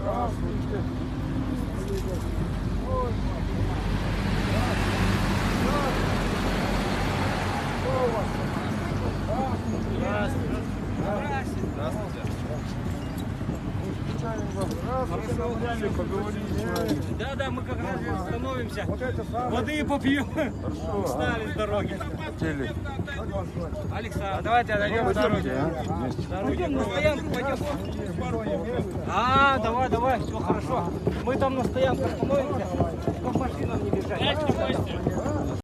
Здравствуйте. Да, мы как раз остановимся. Воды попьем. Устали с дороги. Александр, давайте отойдем в дороге. На стоянку пойдем. Давай, все хорошо. Мы там на стоянку остановимся, чтобы машинам не мешать.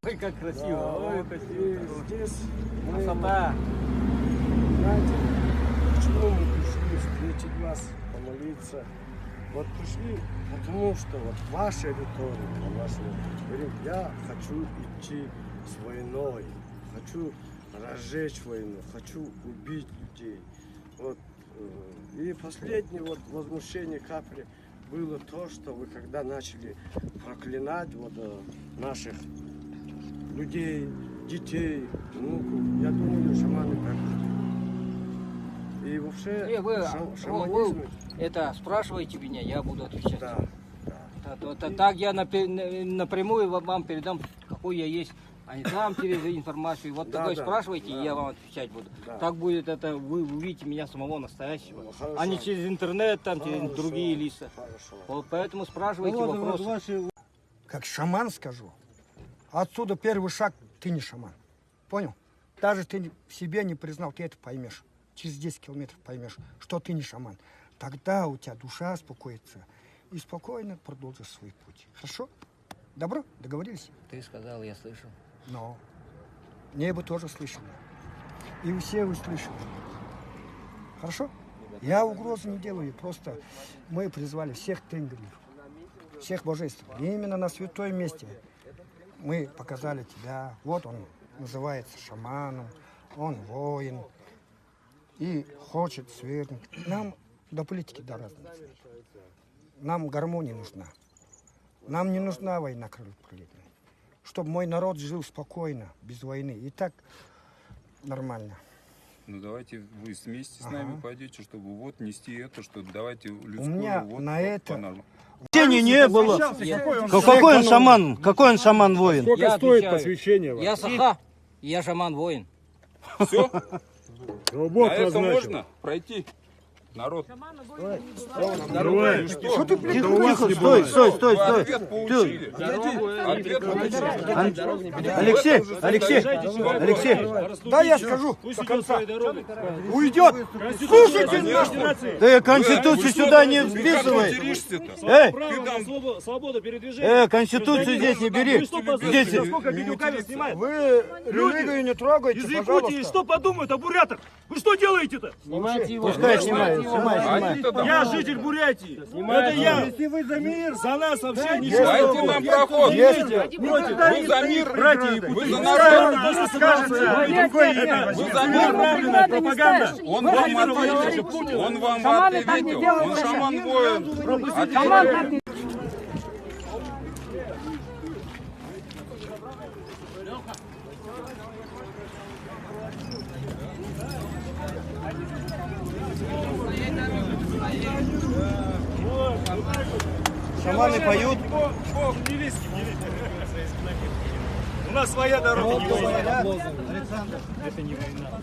Ой, как красиво. Ой, красиво. Здесь красота. знаете, почему мы пришли встретить вас, помолиться? Вот пришли, потому что вот ваша риторика, говорит, я хочу идти с войной, хочу разжечь войну, хочу убить людей. Вот, и последнее вот возмущение Капри было то, что вы когда начали проклинать вот, наших людей, детей, внуков, я думаю, шаманы так же. И вообще шаманизм... Это спрашивайте меня, я буду отвечать. Да. Так я напрямую вам передам, какой я есть, а не там через информацию. Вот такой спрашивайте, и я вам отвечать буду. Да. Так будет это, вы увидите меня самого настоящего, Хорошо. а не через интернет, там через другие лица. Хорошо. Вот поэтому спрашивайте вопросы. Как шаман скажу, отсюда первый шаг, ты не шаман. Понял? Даже ты в себе не признал, ты это поймешь. Через 10 километров поймешь, что ты не шаман. Тогда у тебя душа успокоится и спокойно продолжишь свой путь. Хорошо? Добро? Договорились? Ты сказал, я слышал. Но небо тоже слышало. И все вы слышали. Хорошо? Я угрозы не делаю, просто мы призвали всех тенгриев, всех божеств. И именно на святом месте мы показали тебя. Вот он называется шаманом, он воин и хочет свергнуть. Нам до политики до разницы. Нам гармония нужна. Нам не нужна война кровопролитная. Чтобы мой народ жил спокойно, без войны. И так нормально. Ну давайте вы вместе с нами пойдете, чтобы вот нести это, что давайте людскую. У меня вот, на это... Не было. Какой он шаман? Какой он шаман-воин? Сколько стоит посвящение Я Саха, я шаман-воин. Все? Ну, Бог А это назначил. можно пройти? Народ. Что ты, блин, Стой. Ответ получили. Алексей. Да, я скажу до конца. Уйдет. Слушайте нас. Ты Конституцию сюда не вписывай. Свобода передвижения. Конституцию здесь не бери. Здесь. Сколько видеокамер снимает? Вы религию не трогайте, Из Якутии пожалуйста. что подумают о бурятах? Вы что делаете-то? Пускай снимает. Я житель Бурятии. Это я. Если вы за мир, За нас вообще ничего. Дайте нам проход. Вы за мир, вы за народ. Вы за мир. Пропаганда. Он вам ответил. Он вам ответил. Он шаман-воин. Шаманы поют. У нас своя дорога. Александр, это не война.